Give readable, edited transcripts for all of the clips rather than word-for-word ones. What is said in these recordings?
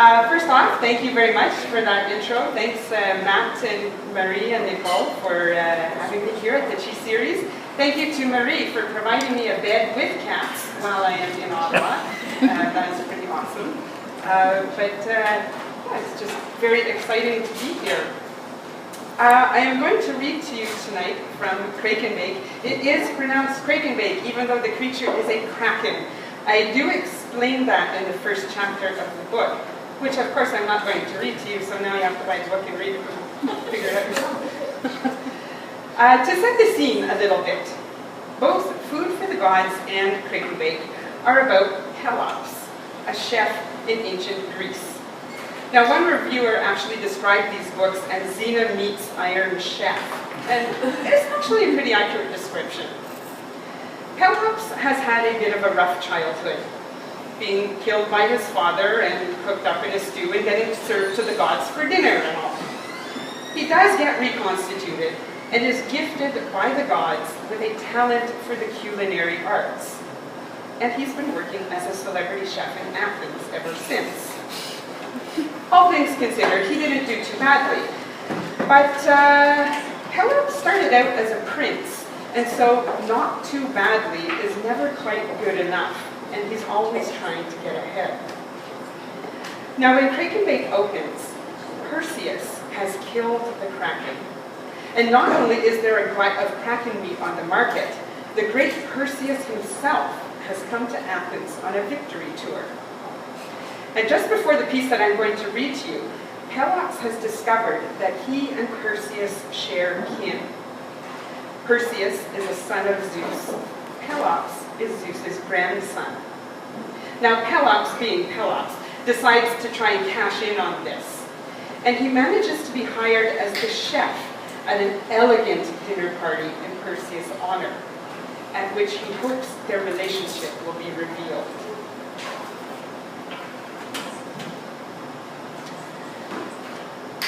First off, thank you very much for that intro. Thanks Matt and Marie and Nicole for having me here at the ChiSeries. Thank you to Marie for providing me a bed with cats while I am in Ottawa. That is pretty awesome. Yeah, it's just very exciting to be here. I am going to read to you tonight from Kraken Bake. It is pronounced Kraken Bake, even though the creature is a kraken. I do explain that in the first chapter of the book, which of course I'm not going to read to you, so now you have to buy the book and read it and figure it out yourself. To set the scene a little bit, both Food for the Gods and Kraken Bake are about Pelops, a chef in ancient Greece. Now, one reviewer actually described these books as Xena meets Iron Chef, and it's actually a pretty accurate description. Pelops has had a bit of a rough childhood, being killed by his father and cooked up in a stew and getting served to the gods for dinner and all. He does get reconstituted and is gifted by the gods with a talent for the culinary arts. And he's been working as a celebrity chef in Athens ever since. All things considered, he didn't do too badly. But Pelops started out as a prince, and so not too badly is never quite good enough, and he's always trying to get ahead. Now when Kraken Bake opens, Perseus has killed the Kraken. And not only is there a glut of Kraken meat on the market, the great Perseus himself has come to Athens on a victory tour. And just before the piece that I'm going to read to you, Pelops has discovered that he and Perseus share kin. Perseus is a son of Zeus. Pelops is Zeus's grandson. Now Pelops, being Pelops, decides to try and cash in on this. And he manages to be hired as the chef at an elegant dinner party in Perseus' honor, at which he hopes their relationship will be revealed.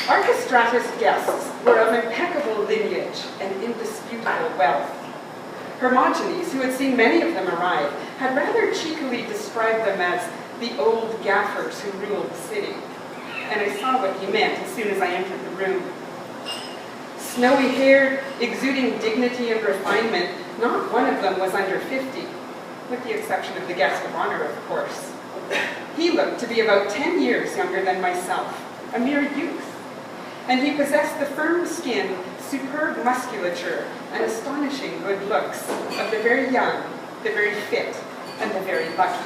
Archestratus' guests were of impeccable lineage and indisputable wealth. Hermogenes, who had seen many of them arrive, had rather cheekily described them as the old gaffers who ruled the city. And I saw what he meant as soon as I entered the room. Snowy-haired, exuding dignity and refinement, not one of them was under 50, with the exception of the guest of honor, of course. He looked to be about 10 years younger than myself, a mere youth. And he possessed the firm skin, superb musculature, and astonishing good looks of the very young, the very fit, and the very lucky.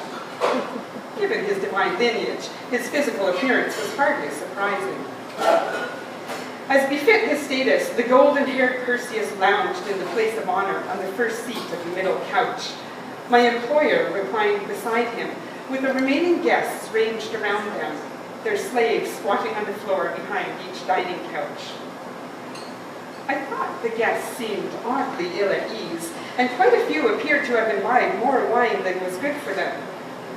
Given his divine lineage, his physical appearance was hardly surprising. As befit his status, the golden-haired Perseus lounged in the place of honor on the first seat of the middle couch. My employer reclined beside him, with the remaining guests ranged around them, their slaves squatting on the floor behind each dining couch. I thought the guests seemed oddly ill at ease, and quite a few appeared to have imbibed more wine than was good for them.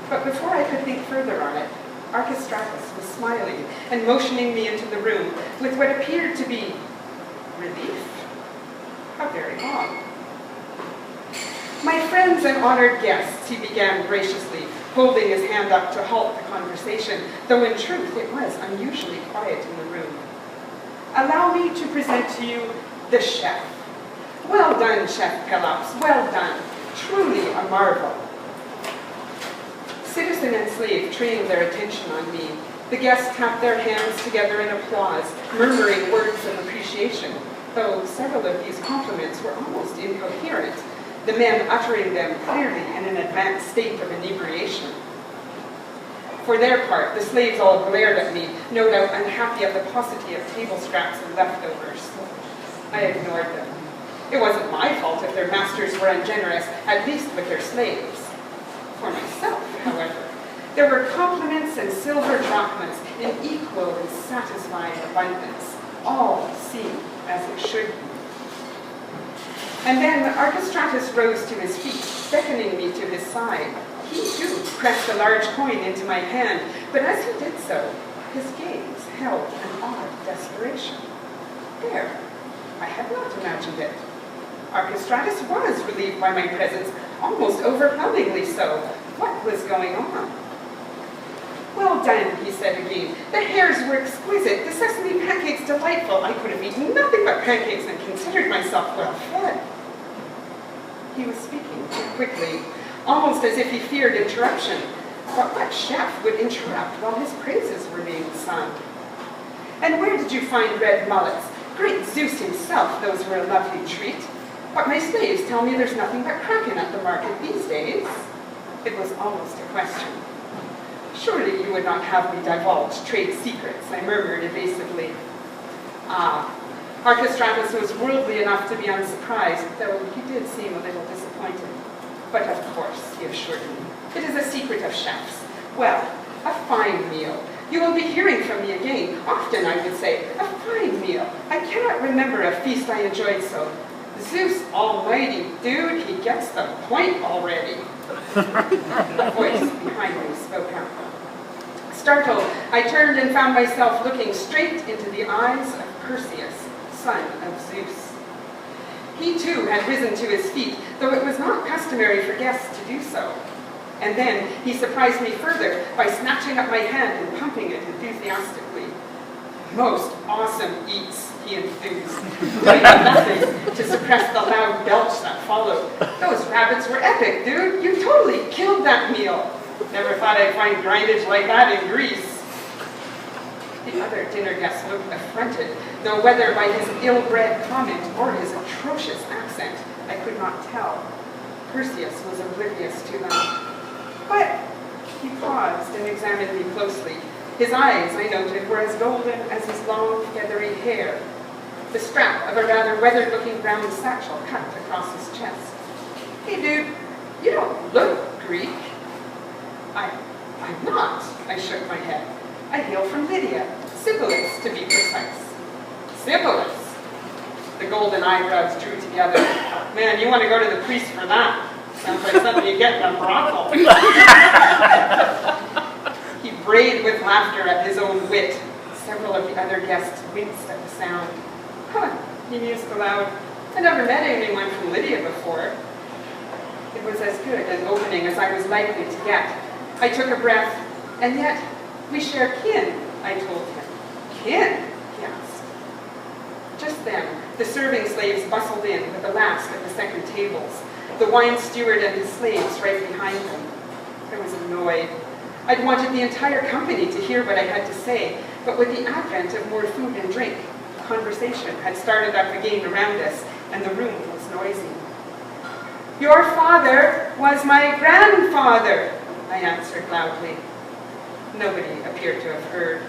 But before I could think further on it, Archestratus was smiling and motioning me into the room with what appeared to be relief. How very odd. My friends and honored guests, he began graciously, holding his hand up to halt the conversation, though in truth it was unusually quiet in the room. Allow me to present to you the chef. Well done, Chef Pelops, well done. Truly a marvel. Citizen and slave trained their attention on me. The guests tapped their hands together in applause, murmuring words of appreciation, though several of these compliments were almost incoherent, the men uttering them clearly in an advanced state of inebriation. For their part, the slaves all glared at me, no doubt unhappy at the paucity of table scraps and leftovers. I ignored them. It wasn't my fault if their masters were ungenerous, at least with their slaves. For myself, however, there were compliments and silver drachmas in equal and satisfying abundance, all seemed as it should be. And then Archestratus rose to his feet, beckoning me to his side. He too pressed a large coin into my hand, but as he did so, his gaze held an odd desperation. There, I had not imagined it. Archestratus was relieved by my presence, almost overwhelmingly so. What was going on? Well done, he said again. The hares were exquisite, the sesame pancakes delightful. I could have eaten nothing but pancakes and considered myself well fed. He was speaking too quickly, almost as if he feared interruption. But what chef would interrupt while his praises were being sung? And where did you find red mullets? Great Zeus himself, those were a lovely treat. But my slaves tell me there's nothing but kraken at the market these days. It was almost a question. Surely you would not have me divulge trade secrets, I murmured evasively. Ah, Archistratus was worldly enough to be unsurprised, though he did seem a little disappointed. But of course, he assured me, it is a secret of chefs. Well, a fine meal. You will be hearing from me again. Often, I would say, a fine meal. I cannot remember a feast I enjoyed so. Zeus almighty, dude, he gets the point already. A voice behind me spoke out. Startled, I turned and found myself looking straight into the eyes of Perseus, son of Zeus. He too had risen to his feet, though it was not customary for guests to do so. And then he surprised me further by snatching up my hand and pumping it enthusiastically. Most awesome eats, he enthused, doing nothing to suppress the loud belch that followed. Those rabbits were epic, dude. You totally killed that meal. Never thought I'd find grindage like that in Greece. The other dinner guests looked affronted, though whether by his ill-bred comment or his atrocious accent, I could not tell. Perseus was oblivious to them. But he paused and examined me closely. His eyes, I noted, were as golden as his long, feathery hair. The strap of a rather weathered-looking brown satchel cut across his chest. Hey, dude, you don't look Greek. I'm not, I shook my head. I hail from Lydia, Sypolis, to be precise. Sypolis? The golden eyebrows drew together. Man, you want to go to the priest for that. Sounds like something you get in a brothel. He brayed with laughter at his own wit. Several of the other guests winced at the sound. Huh, he mused aloud. I never met anyone from Lydia before. It was as good an opening as I was likely to get. I took a breath, and yet we share kin, I told him. Kin? He asked. Just then, the serving slaves bustled in with the last of the second tables, the wine steward and his slaves right behind them. I was annoyed. I'd wanted the entire company to hear what I had to say, but with the advent of more food and drink, conversation had started up again around us, and the room was noisy. Your father was my grandfather, I answered loudly. Nobody appeared to have heard.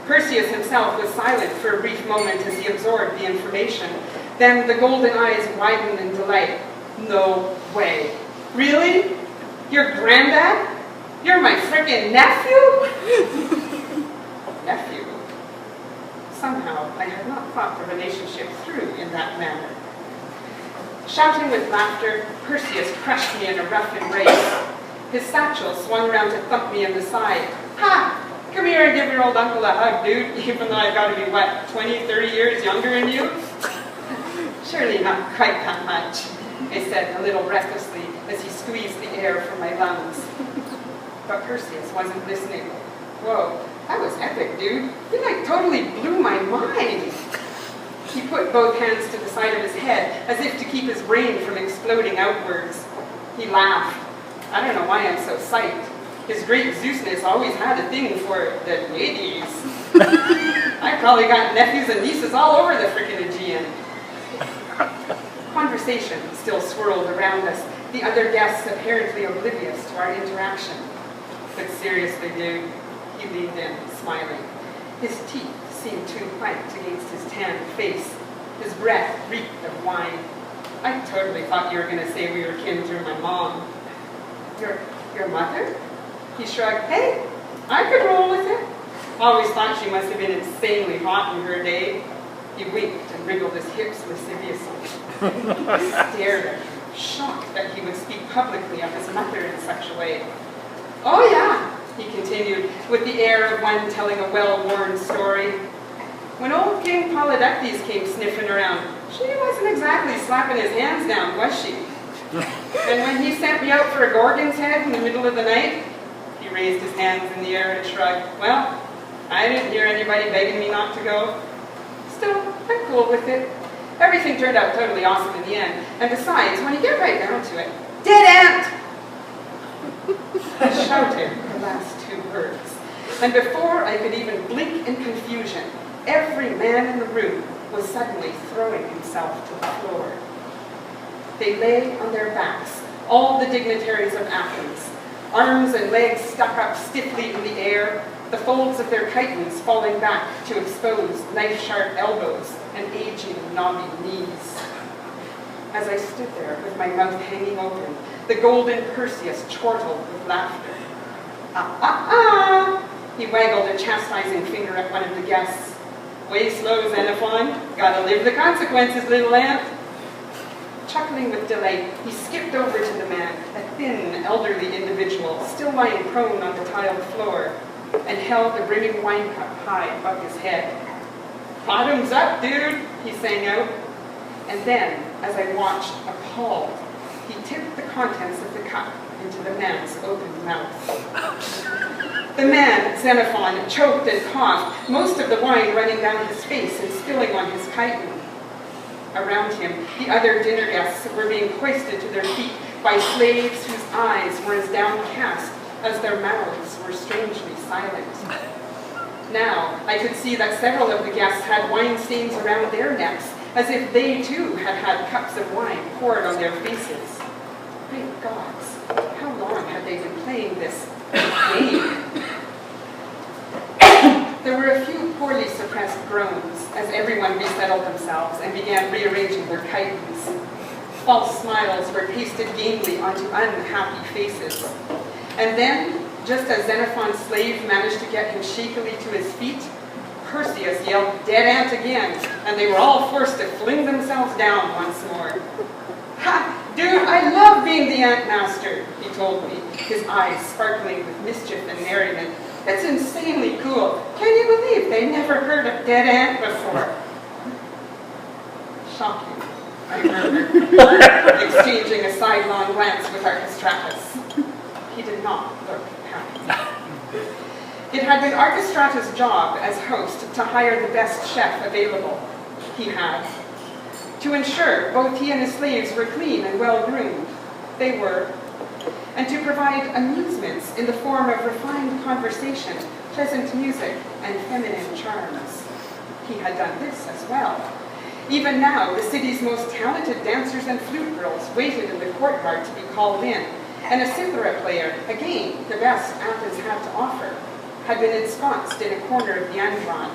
Perseus himself was silent for a brief moment as he absorbed the information. Then the golden eyes widened in delight. No way. Really? Your granddad? You're my frickin' nephew? Nephew? Somehow, I had not thought the relationship through in that manner. Shouting with laughter, Perseus crushed me in a rough embrace. His satchel swung around to thump me in the side. Ha! Come here and give your old uncle a hug, dude, even though I've got to be, what, 20, 30 years younger than you? Surely not quite that much, I said a little recklessly as he squeezed the air from my lungs. But Perseus wasn't listening. Whoa, that was epic, dude. You like totally blew my mind. He put both hands to the side of his head as if to keep his brain from exploding outwards. He laughed. I don't know why I'm so psyched. His great Zeusness always had a thing for the ladies. I probably got nephews and nieces all over the frickin' Aegean. Conversation still swirled around us, the other guests apparently oblivious to our interaction. But seriously, dude, he leaned in, smiling. His teeth seemed too white against his tanned face. His breath reeked of wine. I totally thought you were going to say we were kin through my mom. Your mother? He shrugged. Hey, I could roll with it. Always thought she must have been insanely hot in her day. He winked and wriggled his hips lasciviously. I stared at him, shocked that he would speak publicly of his mother in such a way. Oh yeah, he continued, with the air of one telling a well-worn story. When old King Polydectes came sniffing around, she wasn't exactly slapping his hands down, was she? And when he sent me out for a Gorgon's head in the middle of the night, he He raised his hands in the air and shrugged. Well, I didn't hear anybody begging me not to go. Still, I'm cool with it. Everything turned out totally awesome in the end. And besides, when you get right down to it, dead ant! I shouted the last two words. And before I could even blink in confusion, every man in the room was suddenly throwing himself to the floor. They lay on their backs, all the dignitaries of Athens, arms and legs stuck up stiffly in the air, the folds of their chitons falling back to expose knife-sharp elbows and aging knobby knees. As I stood there with my mouth hanging open, the golden Perseus chortled with laughter. Ah, ah, ah! He waggled a chastising finger at one of the guests. Way slow, Xenophon. Gotta live the consequences, little ant. Chuckling with delight, he skipped over to the man, a thin, elderly individual, still lying prone on the tiled floor, and held the brimming wine cup high above his head. Bottoms up, dude, he sang out. And then, as I watched, appalled, he tipped the contents of the cup into the man's open mouth. The man, Xenophon, choked and coughed, most of the wine running down his face and spilling on his chiton. Around him, the other dinner guests were being hoisted to their feet by slaves whose eyes were as downcast as their mouths were strangely silent. Now, I could see that several of the guests had wine stains around their necks, as if they too had had cups of wine poured on their faces. Great gods, how long had they been playing this game? There were a few poorly suppressed groans as everyone resettled themselves and began rearranging their chitons. False smiles were pasted gamely onto unhappy faces. And then, just as Xenophon's slave managed to get him shakily to his feet, Perseus yelled, "Dead ant" again, and they were all forced to fling themselves down once more. "Ha! Dude, I love being the ant master," he told me, his eyes sparkling with mischief and merriment. "It's insanely cool. Can you believe they never heard of dead ant before?" "Shocking," I murmured, exchanging a sidelong glance with Archestratus. He did not look happy. It had been Archestratus' job as host to hire the best chef available. He had. To ensure both he and his slaves were clean and well-groomed. They were. And to provide amusements in the form of refined conversation, pleasant music, and feminine charms. He had done this as well. Even now, the city's most talented dancers and flute girls waited in the courtyard to be called in, and a cithara player, again the best Athens had to offer, had been ensconced in a corner of the andron,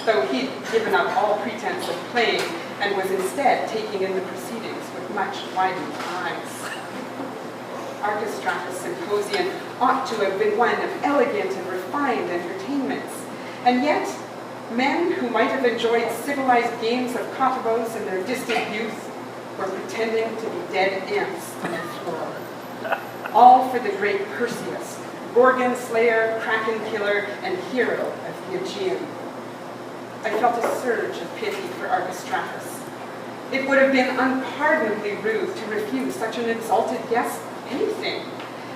though he'd given up all pretense of playing and was instead taking in the proceedings with much widened eyes. Archestratus' symposium ought to have been one of elegant and refined entertainments, and yet men who might have enjoyed civilized games of kotovos in their distant youth were pretending to be dead ants on the floor. All for the great Perseus, Gorgon slayer, Kraken killer, and hero of the Aegean. I felt a surge of pity for Archestratus. It would have been unpardonably rude to refuse such an exalted guest anything.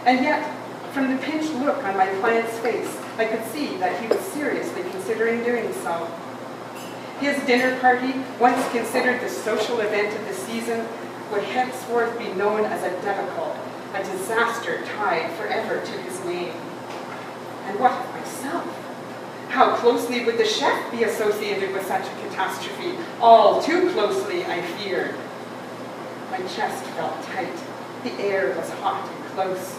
And yet, from the pinched look on my client's face, I could see that he was seriously considering doing so. His dinner party, once considered the social event of the season, would henceforth be known as a debacle, a disaster tied forever to his name. And what of myself? How closely would the chef be associated with such a catastrophe? All too closely, I feared. My chest felt tight. The air was hot and close.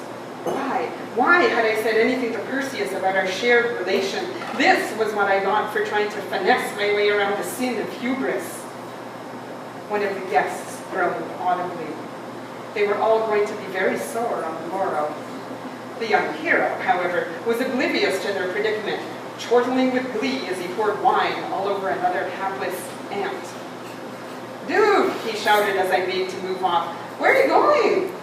Why had I said anything to Perseus about our shared relation? This was what I got for trying to finesse my way around the sin of hubris. One of the guests groaned audibly. They were all going to be very sore on the morrow. The young hero, however, was oblivious to their predicament, chortling with glee as he poured wine all over another hapless ant. "Dude," he shouted as I made to move off. "Where are you going?"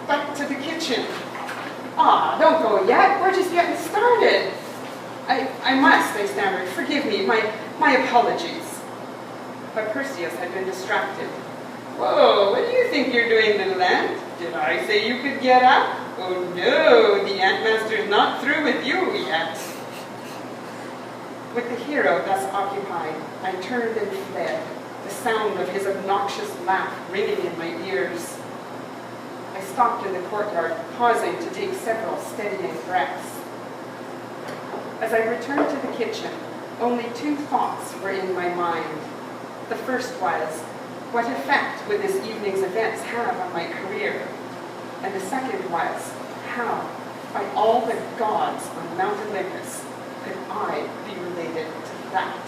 Back to the kitchen." "Aw, don't go yet. We're just getting started." I must," I stammered. "Forgive me. My apologies." But Perseus had been distracted. "Whoa, what do you think you're doing, little ant? Did I say you could get up? Oh no, the Antmaster's not through with you yet. With the hero thus occupied, I turned and fled, the sound of his obnoxious laugh ringing in my ears. I stopped in the courtyard, pausing to take several steadying breaths. As I returned to the kitchen, only two thoughts were in my mind. The first was, what effect would this evening's events have on my career? And the second was, how, by all the gods on Mount Olympus, could I be related to that?